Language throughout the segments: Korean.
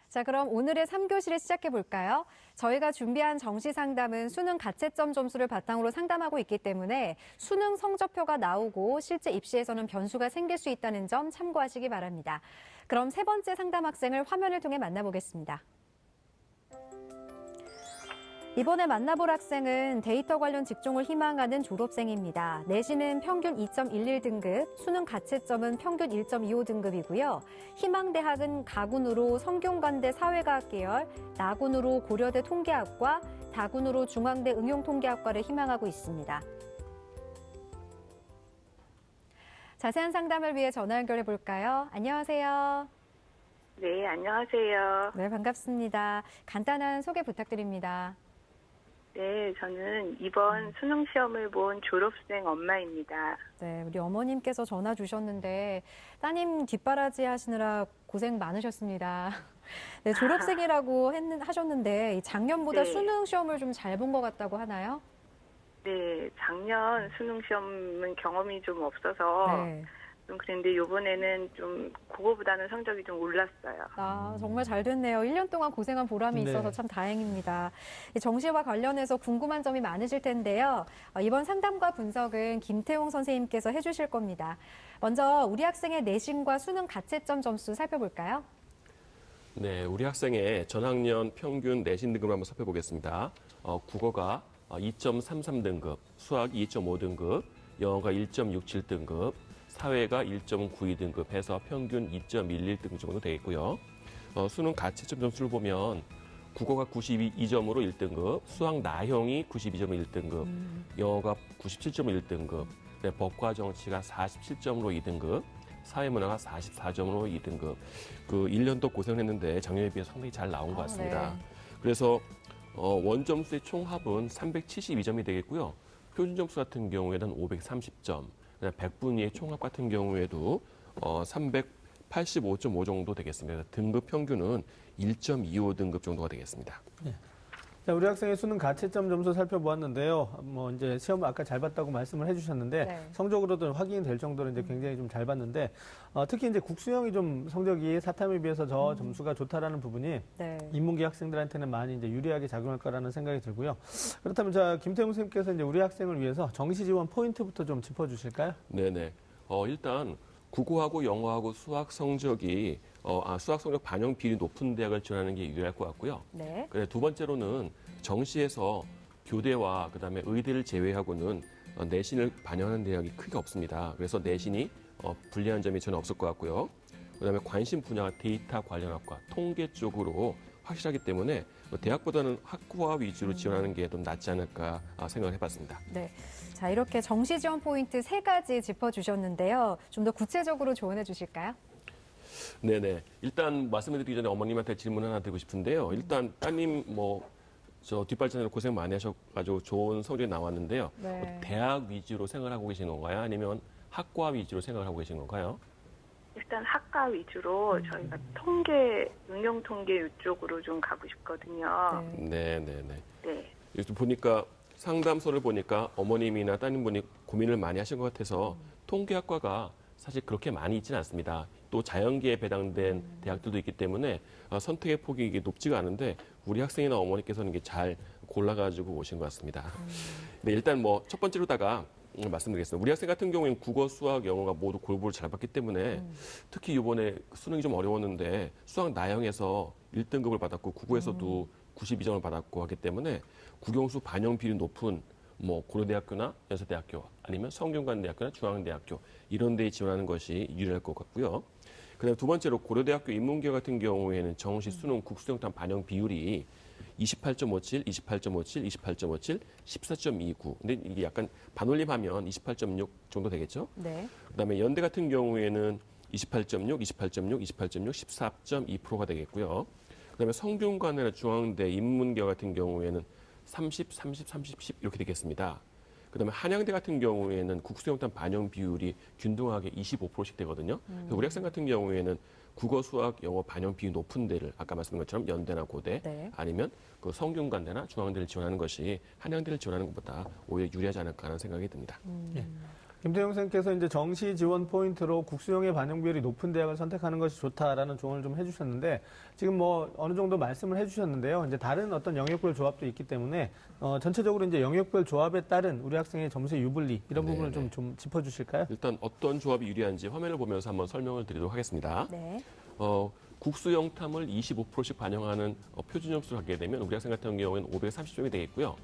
자, 그럼 오늘의 3교시를 시작해 볼까요? 저희가 준비한 정시 상담은 수능 가채점 점수를 바탕으로 상담하고 있기 때문에 수능 성적표가 나오고 실제 입시에서는 변수가 생길 수 있다는 점 참고하시기 바랍니다. 그럼 세 번째 상담 학생을 화면을 통해 만나보겠습니다. 이번에 만나볼 학생은 데이터 관련 직종을 희망하는 졸업생입니다. 내신은 평균 2.11등급, 수능 가채점은 평균 1.25등급이고요. 희망대학은 가군으로 성균관대 사회과학 계열, 나군으로 고려대 통계학과, 다군으로 중앙대 응용통계학과를 희망하고 있습니다. 자세한 상담을 위해 전화 연결해 볼까요? 안녕하세요. 네, 안녕하세요. 네, 반갑습니다. 간단한 소개 부탁드립니다. 네, 저는 이번 수능 시험을 본 졸업생 엄마입니다. 네, 우리 어머님께서 전화 주셨는데 따님 뒷바라지 하시느라 고생 많으셨습니다. 네, 졸업생이라고 하셨는데 작년보다 네. 수능 시험을 좀 잘 본 것 같다고 하나요? 네, 작년 수능 시험은 경험이 좀 없어서 네. 좀 그랬는데 이번에는 좀 그거보다는 성적이 좀 올랐어요. 아, 정말 잘 됐네요. 1년 동안 고생한 보람이 네. 있어서 참 다행입니다. 이 정시와 관련해서 궁금한 점이 많으실 텐데요. 이번 상담과 분석은 김태용 선생님께서 해주실 겁니다. 먼저 우리 학생의 내신과 수능 가채점 점수 살펴볼까요? 네, 우리 학생의 전학년 평균 내신 등급을 한번 살펴보겠습니다. 국어가 2.33등급, 수학 2.5등급, 영어가 1.67등급, 사회가 1.92등급 해서 평균 2.11등급 정도 되겠고요. 수능 가채점 점수를 보면 국어가 92점으로 1등급, 수학 나형이 92점으로 1등급, 영어가 97점으로 1등급, 법과 정치가 47점으로 2등급, 사회문화가 44점으로 2등급. 그 1년도 고생했는데 작년에 비해 상당히 잘 나온 것 같습니다. 네. 그래서 원점수의 총합은 372점이 되겠고요. 표준점수 같은 경우에는 530점, 100분위의 총합 같은 경우에도 385.5 정도 되겠습니다. 등급 평균은 1.25등급 정도가 되겠습니다. 네. 자, 우리 학생의 수능 가채점 점수 살펴보았는데요. 이제 시험 아까 잘 봤다고 말씀을 해주셨는데 네. 성적으로도 확인이 될 정도로 이제 굉장히 좀 잘 봤는데 특히 이제 국수형이 좀 성적이 사탐에 비해서 저 점수가 좋다라는 부분이 네. 인문계 학생들한테는 많이 이제 유리하게 작용할 거라는 생각이 들고요. 그렇다면 자 김태용 선생님께서 이제 우리 학생을 위해서 정시 지원 포인트부터 좀 짚어주실까요? 네네. 일단 국어하고 영어하고 수학 성적이 수학 성적 반영 비율이 높은 대학을 지원하는 게 유리할 것 같고요. 네. 두 번째로는 정시에서 교대와 그다음에 의대를 제외하고는 내신을 반영하는 대학이 크게 없습니다. 그래서 내신이 불리한 점이 전혀 없을 것 같고요. 그다음에 관심 분야가 데이터 관련 학과, 통계 쪽으로 확실하기 때문에 대학보다는 학부화 위주로 지원하는 게 좀 낫지 않을까 생각을 해봤습니다. 네. 자, 이렇게 정시 지원 포인트 3가지 짚어주셨는데요. 좀 더 구체적으로 조언해 주실까요? 네네. 일단 말씀드리기 전에 어머님한테 질문 하나 드리고 싶은데요. 일단 따님 저 뒷발전으로 고생 많이 하셔가지고 좋은 성적이 나왔는데요. 네. 대학 위주로 생각을 하고 계신 건가요? 아니면 학과 위주로 생각을 하고 계신 건가요? 일단 학과 위주로 저희가 통계, 응용 통계 이쪽으로 좀 가고 싶거든요. 네. 네네네. 네. 여기 보니까 상담서를 보니까 어머님이나 따님분이 고민을 많이 하신 것 같아서 통계학과가 사실 그렇게 많이 있지는 않습니다. 또 자연계에 배당된 대학들도 있기 때문에 선택의 폭이 이게 높지가 않은데 우리 학생이나 어머니께서는 이게 잘 골라가지고 오신 것 같습니다. 네, 일단 첫 번째로다가 말씀드리겠습니다. 우리 학생 같은 경우에는 국어, 수학, 영어가 모두 골고루 잘 봤기 때문에 특히 이번에 수능이 좀 어려웠는데 수학 나형에서 1등급을 받았고 국어에서도 92점을 받았고 하기 때문에 국영수 반영 비율이 높은 고려대학교나 연세대학교 아니면 성균관대학교나 중앙대학교 이런 데에 지원하는 것이 유리할 것 같고요. 그다음에 두 번째로 고려대학교 인문계 같은 경우에는 정시 수능 국수영탄 반영 비율이 28.57, 28.57, 28.57, 14.29. 근데 이게 약간 반올림하면 28.6 정도 되겠죠? 네. 그다음에 연대 같은 경우에는 28.6, 28.6, 28.6, 14.2%가 되겠고요. 그다음에 성균관이나 중앙대 인문계 같은 경우에는 30, 30, 30, 10 이렇게 되겠습니다. 그다음에 한양대 같은 경우에는 국수영탄 반영 비율이 균등하게 25%씩 되거든요. 그래서 우리 학생 같은 경우에는 국어, 수학, 영어 반영 비율이 높은 데를 아까 말씀드린 것처럼 연대나 고대 네. 아니면 그 성균관대나 중앙대를 지원하는 것이 한양대를 지원하는 것보다 오히려 유리하지 않을까 하는 생각이 듭니다. 예. 김태용 선생님께서 이제 정시 지원 포인트로 국수형의 반영 비율이 높은 대학을 선택하는 것이 좋다라는 조언을 좀 해주셨는데 지금 뭐 어느 정도 말씀을 해주셨는데요. 이제 다른 어떤 영역별 조합도 있기 때문에 전체적으로 이제 영역별 조합에 따른 우리 학생의 점수의 유불리 이런 부분을 좀 짚어주실까요? 일단 어떤 조합이 유리한지 화면을 보면서 한번 설명을 드리도록 하겠습니다. 네. 국수 영탐을 25%씩 반영하는 표준 점수를 갖게 되면 우리 학생 같은 경우에는 530점이 되겠고요.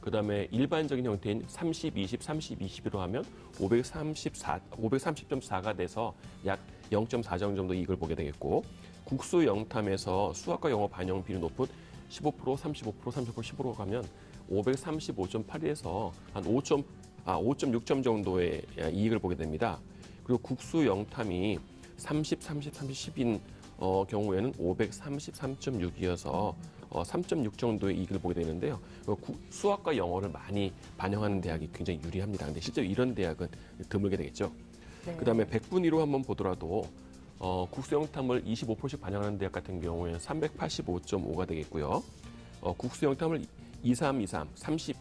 그다음에 일반적인 형태인 30, 20, 30, 20으로 하면 530.4가 돼서 약 0.4점 정도 이익을 보게 되겠고 국수 영탐에서 수학과 영어 반영 비율이 높은 15%, 35%, 30%, 10% 가면 535.8에서 한 5.6점 정도의 이익을 보게 됩니다. 그리고 국수 영탐이 30, 30, 30, 10인 경우에는 533.6이어서 3.6 정도의 이익을 보게 되는데요. 수학과 영어를 많이 반영하는 대학이 굉장히 유리합니다. 근데 실제로 이런 대학은 드물게 되겠죠. 네. 그다음에 100분위로 한번 보더라도 국수영탐을 25%씩 반영하는 대학 같은 경우에는 385.5가 되겠고요. 국수영탐을 23, 30,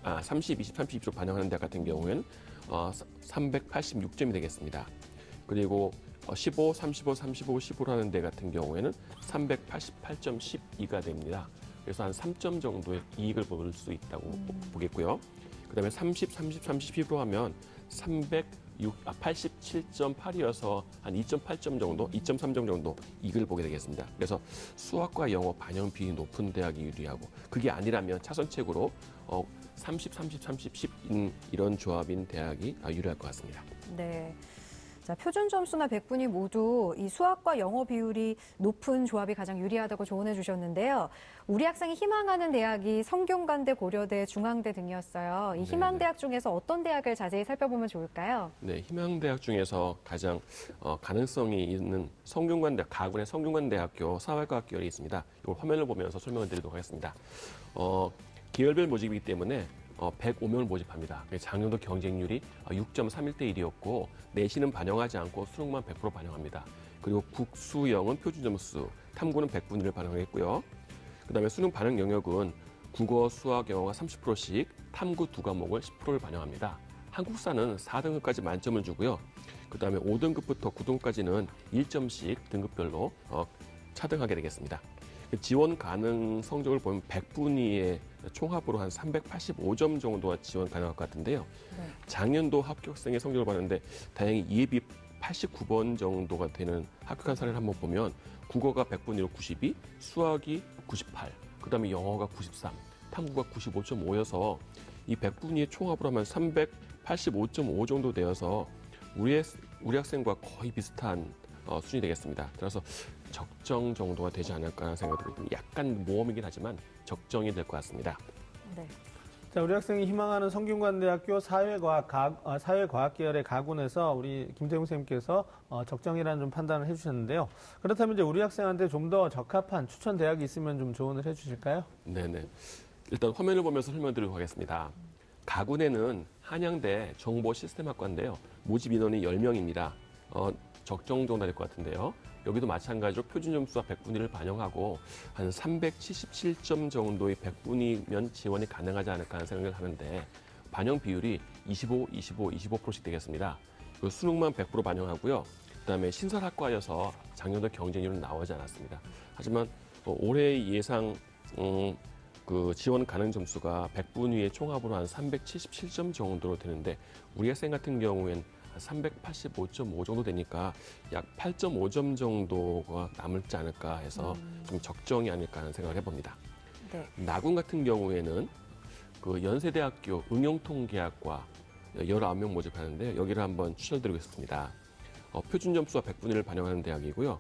20, 30로 반영하는 대학 같은 경우에는 386점이 되겠습니다. 그리고 15, 35, 35, 15로 하는 데 같은 경우에는 388.12가 됩니다. 그래서 한 3점 정도의 이익을 볼 수 있다고 보겠고요. 그다음에 30, 30, 30, 10으로 하면 87.8이어서 한 2.8점 정도, 2.3점 정도 이익을 보게 되겠습니다. 그래서 수학과 영어 반영 비율이 높은 대학이 유리하고 그게 아니라면 차선책으로 30, 30, 30, 10인 이런 조합인 대학이 유리할 것 같습니다. 네. 자, 표준 점수나 백분위 모두 이 수학과 영어 비율이 높은 조합이 가장 유리하다고 조언해 주셨는데요. 우리 학생이 희망하는 대학이 성균관대, 고려대, 중앙대 등이었어요. 이 희망대학 중에서 어떤 대학을 자세히 살펴보면 좋을까요? 네, 희망대학 중에서 가장 가능성이 있는 성균관대, 가군의 성균관대학교 사회과학 계열이 있습니다. 이걸 화면을 보면서 설명을 드리도록 하겠습니다. 계열별 모집이기 때문에 105명을 모집합니다. 작년도 경쟁률이 6.31대 1이었고 내신은 반영하지 않고 수능만 100% 반영합니다. 그리고 국수영은 표준 점수, 탐구는 100분위를 반영했고요. 그다음에 수능 반영 영역은 국어, 수학, 영어가 30%씩, 탐구 두 과목을 10%를 반영합니다. 한국사는 4등급까지 만점을 주고요. 그다음에 5등급부터 9등급까지는 1점씩 등급별로 차등하게 되겠습니다. 지원 가능 성적을 보면 100분위의 총합으로 한 385점 정도가 지원 가능할 것 같은데요. 네. 작년도 합격생의 성적을 봤는데 다행히 예비 89번 정도가 되는 합격한 사례를 한번 보면 국어가 100분위로 92, 수학이 98, 그다음에 영어가 93, 탐구가 95.5여서 이 100분위의 총합으로 하면 385.5 정도 되어서 우리 학생과 거의 비슷한 수준이 되겠습니다. 따라서 적정 정도가 되지 않을까 하는 생각이 듭니다. 약간 모험이긴 하지만 적정이 될 것 같습니다. 네. 자, 우리 학생이 희망하는 성균관대학교 사회과학 계열의 가군에서 우리 김태용 선생님께서 적정이라는 좀 판단을 해주셨는데요. 그렇다면 이제 우리 학생한테 좀 더 적합한 추천 대학이 있으면 좀 조언을 해주실까요? 네네. 일단 화면을 보면서 설명드리도록 하겠습니다. 가군에는 한양대 정보시스템학과인데요. 모집 인원이 10명입니다. 적정 정도 될 것 같은데요. 여기도 마찬가지로 표준 점수와 100분위를 반영하고 한 377점 정도의 100분위면 지원이 가능하지 않을까 하는 생각을 하는데 반영 비율이 25, 25, 25%씩 되겠습니다. 그리고 수능만 100% 반영하고요. 그다음에 신설학과여서 작년도 경쟁률은 나오지 않았습니다. 하지만 올해 예상 그 지원 가능 점수가 100분위의 총합으로 한 377점 정도로 되는데 우리 학생 같은 경우엔 385.5 정도 되니까 약 8.5점 정도가 남을지 않을까 해서 좀 적정이 아닐까 하는 생각을 해봅니다. 네. 나군 같은 경우에는 그 연세대학교 응용통계학과 19명 모집하는데 여기를 한번 추천드리겠습니다. 표준 점수와 100분위를 반영하는 대학이고요.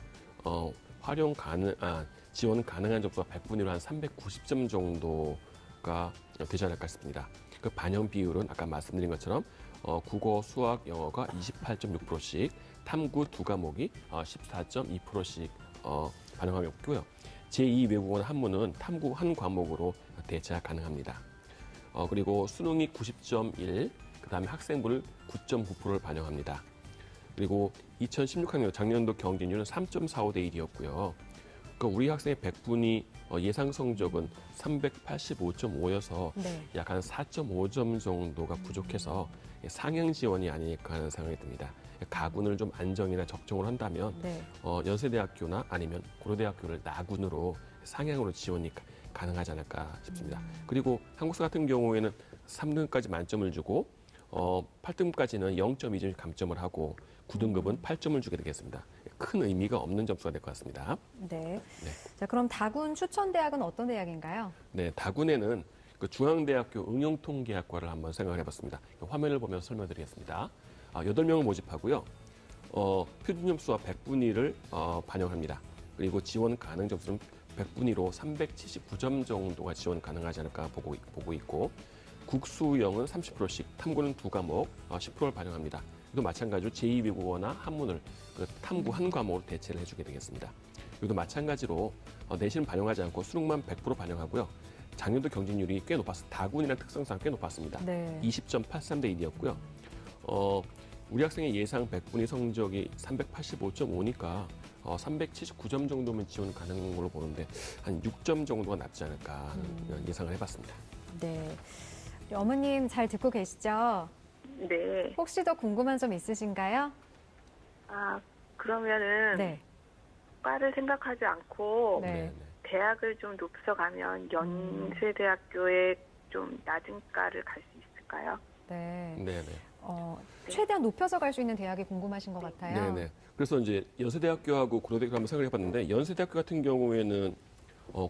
지원 가능한 점수가 100분위로 한 390점 정도가 되지 않을까 싶습니다. 그 반영 비율은 아까 말씀드린 것처럼 국어, 수학, 영어가 28.6%씩, 탐구 두 과목이 14.2%씩 반영하고 있고요. 제2 외국어 한문은 탐구 한 과목으로 대체가 가능합니다. 그리고 수능이 90.1, 그다음에 학생부를 9.9%를 반영합니다. 그리고 2016학년 작년도 경쟁률은 3.45대 1이었고요. 그러니까 우리 학생의 100분이 예상 성적은 385.5여서 네. 약 한 4.5점 정도가 부족해서 상향 지원이 아닐까 하는 생각이 듭니다. 가군을 좀 안정이나 적정을 한다면 네. 연세대학교나 아니면 고려대학교를 나군으로 상향으로 지원이 가능하지 않을까 싶습니다. 그리고 한국사 같은 경우에는 3등까지 만점을 주고 8등까지는 0.2점 감점을 하고 9등급은 8점을 주게 되겠습니다. 큰 의미가 없는 점수가 될 것 같습니다. 네. 네. 자, 그럼 다군 추천 대학은 어떤 대학인가요? 네, 다군에는 그 중앙대학교 응용통계학과를 한번 생각을 해봤습니다. 화면을 보면서 설명드리겠습니다. 8명을 모집하고요. 표준 점수와 100분위를 반영합니다. 그리고 지원 가능 점수는 100분위로 379점 정도가 지원 가능하지 않을까 보고 있고 국수형은 30%씩, 탐구는 2과목 10%를 반영합니다. 또 마찬가지로 제2외국어나 한문을 그 탐구 한 과목으로 대체를 해주게 되겠습니다. 이것도 마찬가지로 내신은 반영하지 않고 수능만 100% 반영하고요. 작년도 경쟁률이 꽤 높았습니다. 다군이라는 특성상 꽤 높았습니다. 네. 20.83대 1이었고요. 우리 학생의 예상 100분위 성적이 385.5니까 379점 정도면 지원 가능한 걸로 보는데 한 6점 정도가 남지 않을까 하는 예상을 해봤습니다. 네. 우리 어머님 잘 듣고 계시죠? 네. 혹시 더 궁금한 점 있으신가요? 그러면은 네. 과를 생각하지 않고 네. 대학을 좀 높여가면 연세대학교에 좀 낮은 과를 갈 수 있을까요? 네. 네네. 최대한 높여서 갈 수 있는 대학이 궁금하신 것 같아요. 네네. 그래서 이제 연세대학교하고 고려대학교 한번 생각을 해봤는데 연세대학교 같은 경우에는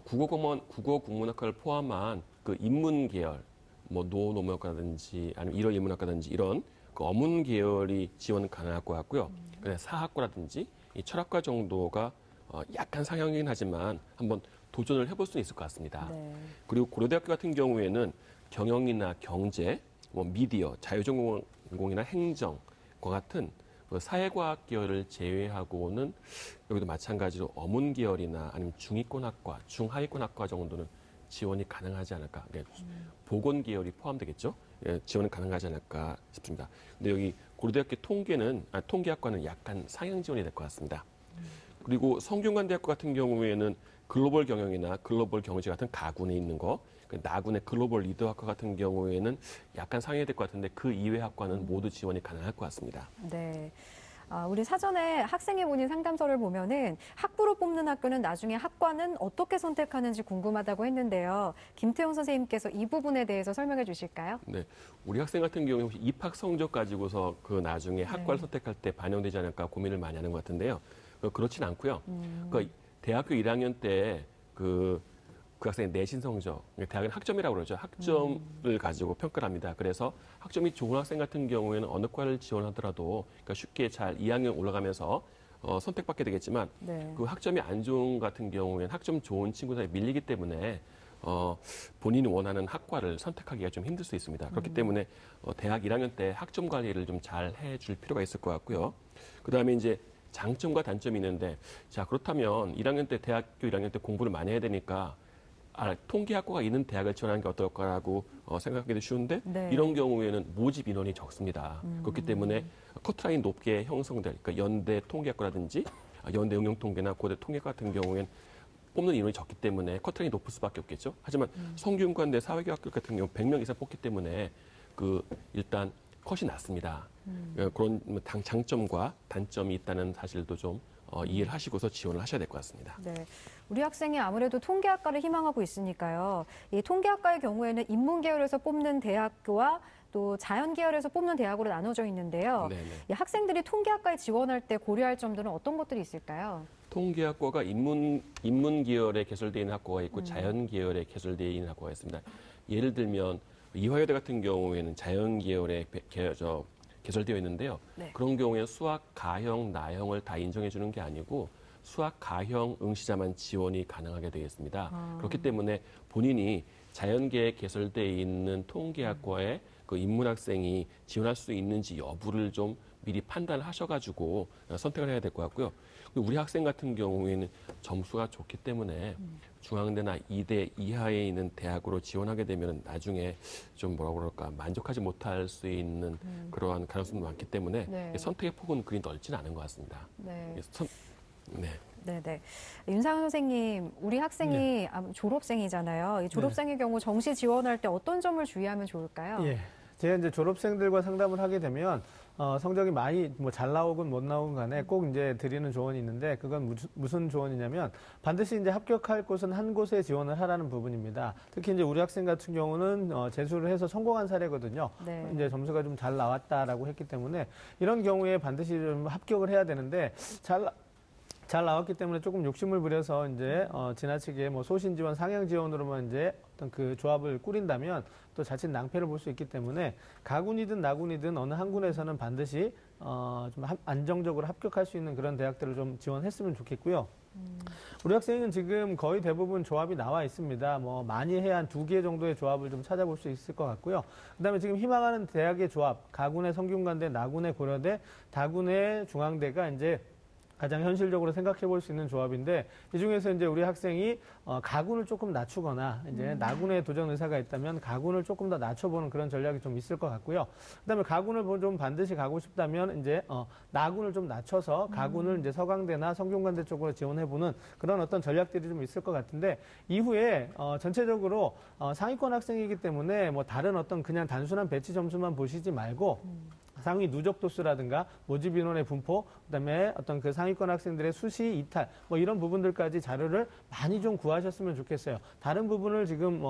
국어 국문학과를 포함한 그 인문 계열, 뭐 노노무학과라든지 아니면 일월 인문학과라든지 이런 그 어문 계열이 지원 가능할 것 같고요. 그다음에 사학과라든지 이 철학과 정도가 약간 상향이긴 하지만 한번 도전을 해볼 수 있을 것 같습니다. 네. 그리고 고려대학교 같은 경우에는 경영이나 경제, 뭐 미디어, 자유전공이나 행정과 같은 그 사회과학 계열을 제외하고는 여기도 마찬가지로 어문 계열이나 아니면 중위권학과, 중하위권학과 정도는 지원이 가능하지 않을까. 보건 계열이 포함되겠죠. 예, 지원은 가능하지 않을까 싶습니다. 근데 여기 고려대학교 통계학과는 약간 상향 지원이 될 것 같습니다. 그리고 성균관대학교 같은 경우에는 글로벌 경영이나 글로벌 경제 같은 가군에 있는 거, 나군의 글로벌 리더학과 같은 경우에는 약간 상향이 될 것 같은데 그 이외 학과는 모두 지원이 가능할 것 같습니다. 네. 우리 사전에 학생의 본인 상담서를 보면은 학부로 뽑는 학교는 나중에 학과는 어떻게 선택하는지 궁금하다고 했는데요. 김태용 선생님께서 이 부분에 대해서 설명해 주실까요? 네, 우리 학생 같은 경우에 혹시 입학 성적 가지고서 그 나중에 학과를 선택할 때 반영되지 않을까 고민을 많이 하는 것 같은데요. 그렇진 않고요. 그러니까 대학교 1학년 때 그 학생의 내신 성적, 대학은 학점이라고 그러죠. 학점을 가지고 평가를 합니다. 그래서 학점이 좋은 학생 같은 경우에는 어느 과를 지원하더라도 그러니까 쉽게 잘 2학년 올라가면서 선택받게 되겠지만 네. 그 학점이 안 좋은 같은 경우에는 학점 좋은 친구들이 밀리기 때문에 본인이 원하는 학과를 선택하기가 좀 힘들 수 있습니다. 그렇기 때문에 대학 1학년 때 학점 관리를 좀 잘 해줄 필요가 있을 것 같고요. 그다음에 이제 장점과 단점이 있는데 자 그렇다면 1학년 때 대학교 1학년 때 공부를 많이 해야 되니까 통계학과가 있는 대학을 지원하는 게 어떨까라고 생각하기도 쉬운데 네. 이런 경우에는 모집 인원이 적습니다. 그렇기 때문에 커트라인 높게 형성될 그러니까 연대 통계학과라든지 연대 응용통계나 고대 통계과 같은 경우에는 뽑는 인원이 적기 때문에 커트라인이 높을 수밖에 없겠죠. 하지만 성균관대 사회교학교 같은 경우 100명 이상 뽑기 때문에 일단 컷이 낮습니다. 그런 장점과 단점이 있다는 사실도 좀 이해를 하시고서 지원을 하셔야 될 것 같습니다. 네. 우리 학생이 아무래도 통계학과를 희망하고 있으니까요. 이 통계학과의 경우에는 인문 계열에서 뽑는 대학교와 또 자연 계열에서 뽑는 대학으로 나눠져 있는데요. 네네. 이 학생들이 통계학과에 지원할 때 고려할 점들은 어떤 것들이 있을까요? 통계학과가 인문 계열에 개설되어 있는 학과가 있고 자연 계열에 개설되어 있는 학과가 있습니다. 예를 들면 이화여대 같은 경우에는 자연 계열에 개설되어 있는데요. 네. 그런 경우에 수학, 가형, 나형을 다 인정해 주는 게 아니고 수학, 가형, 응시자만 지원이 가능하게 되겠습니다. 그렇기 때문에 본인이 자연계에 개설되어 있는 통계학과에 그 인문학생이 지원할 수 있는지 여부를 좀 미리 판단을 하셔가지고 선택을 해야 될 것 같고요. 우리 학생 같은 경우에는 점수가 좋기 때문에 중앙대나 이대 이하에 있는 대학으로 지원하게 되면 나중에 좀 뭐라고 그럴까 만족하지 못할 수 있는 그러한 가능성도 많기 때문에 네. 선택의 폭은 그리 넓지는 않은 것 같습니다. 네. 네. 네네. 윤상현 선생님, 우리 학생이 졸업생이잖아요. 이 졸업생의 경우 정시 지원할 때 어떤 점을 주의하면 좋을까요? 예. 제가 이제 졸업생들과 상담을 하게 되면 성적이 많이 뭐 잘 나오건 못 나오건 간에 꼭 이제 드리는 조언이 있는데 그건 무슨 조언이냐면 반드시 이제 합격할 곳은 한 곳에 지원을 하라는 부분입니다. 특히 이제 우리 학생 같은 경우는 재수를 해서 성공한 사례거든요. 네. 이제 점수가 좀 잘 나왔다라고 했기 때문에 이런 경우에 반드시 좀 합격을 해야 되는데 잘 나왔기 때문에 조금 욕심을 부려서 이제 지나치게 뭐 소신 지원, 상향 지원으로만 이제 어떤 그 조합을 꾸린다면 또 자칫 낭패를 볼 수 있기 때문에 가군이든 나군이든 어느 한 군에서는 반드시 좀 안정적으로 합격할 수 있는 그런 대학들을 좀 지원했으면 좋겠고요. 우리 학생은 지금 거의 대부분 조합이 나와 있습니다. 뭐 많이 해야 한 2개 정도의 조합을 좀 찾아볼 수 있을 것 같고요. 그다음에 지금 희망하는 대학의 조합, 가군의 성균관대, 나군의 고려대, 다군의 중앙대가 이제 가장 현실적으로 생각해 볼 수 있는 조합인데 이 중에서 이제 우리 학생이 가군을 조금 낮추거나 이제 나군에 도전 의사가 있다면 가군을 조금 더 낮춰보는 그런 전략이 좀 있을 것 같고요. 그다음에 가군을 좀 반드시 가고 싶다면 이제 나군을 좀 낮춰서 가군을 이제 서강대나 성균관대 쪽으로 지원해보는 그런 어떤 전략들이 좀 있을 것 같은데 이후에 전체적으로 상위권 학생이기 때문에 뭐 다른 어떤 그냥 단순한 배치 점수만 보시지 말고 상위 누적 도수라든가 모집 인원의 분포, 그다음에 어떤 그 상위권 학생들의 수시 이탈, 뭐 이런 부분들까지 자료를 많이 좀 구하셨으면 좋겠어요. 다른 부분을 지금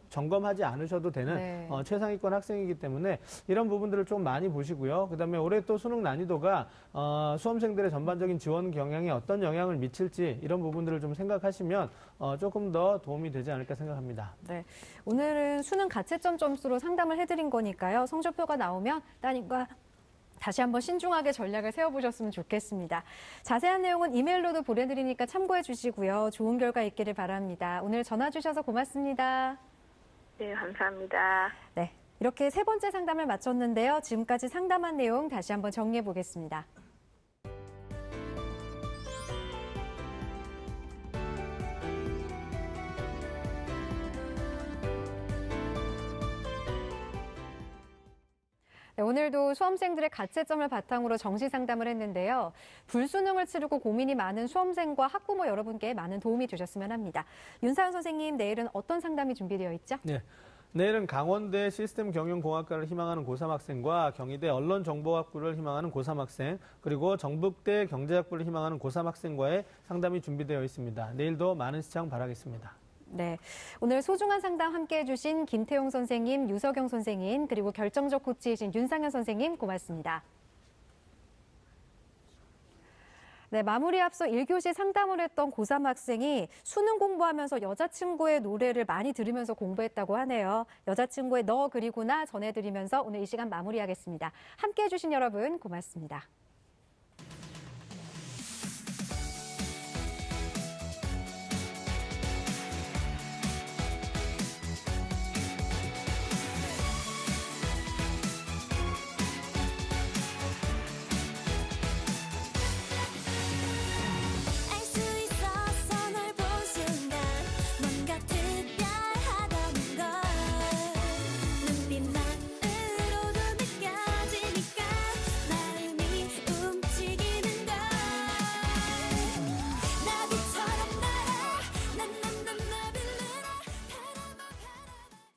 점검하지 않으셔도 되는 네. 최상위권 학생이기 때문에 이런 부분들을 좀 많이 보시고요. 그다음에 올해 또 수능 난이도가 수험생들의 전반적인 지원 경향에 어떤 영향을 미칠지 이런 부분들을 좀 생각하시면 조금 더 도움이 되지 않을까 생각합니다. 네. 오늘은 수능 가채점 점수로 상담을 해드린 거니까요. 성적표가 나오면 따님과 다시 한번 신중하게 전략을 세워보셨으면 좋겠습니다. 자세한 내용은 이메일로도 보내드리니까 참고해 주시고요. 좋은 결과 있기를 바랍니다. 오늘 전화 주셔서 고맙습니다. 네, 감사합니다. 네. 이렇게 세 번째 상담을 마쳤는데요. 지금까지 상담한 내용 다시 한번 정리해 보겠습니다. 네, 오늘도 수험생들의 가채점을 바탕으로 정시 상담을 했는데요. 불수능을 치르고 고민이 많은 수험생과 학부모 여러분께 많은 도움이 되셨으면 합니다. 윤사연 선생님, 내일은 어떤 상담이 준비되어 있죠? 네. 내일은 강원대 시스템 경영공학과를 희망하는 고3 학생과 경희대 언론정보학부를 희망하는 고3 학생, 그리고 정북대 경제학부를 희망하는 고3 학생과의 상담이 준비되어 있습니다. 내일도 많은 시청 바라겠습니다. 네, 오늘 소중한 상담 함께해 주신 김태용 선생님, 유석영 선생님, 그리고 결정적 코치이신 윤상현 선생님 고맙습니다. 네, 마무리 앞서 1교시 상담을 했던 고3 학생이 수능 공부하면서 여자친구의 노래를 많이 들으면서 공부했다고 하네요. 여자친구의 너 그리고 나 전해드리면서 오늘 이 시간 마무리하겠습니다. 함께해 주신 여러분 고맙습니다.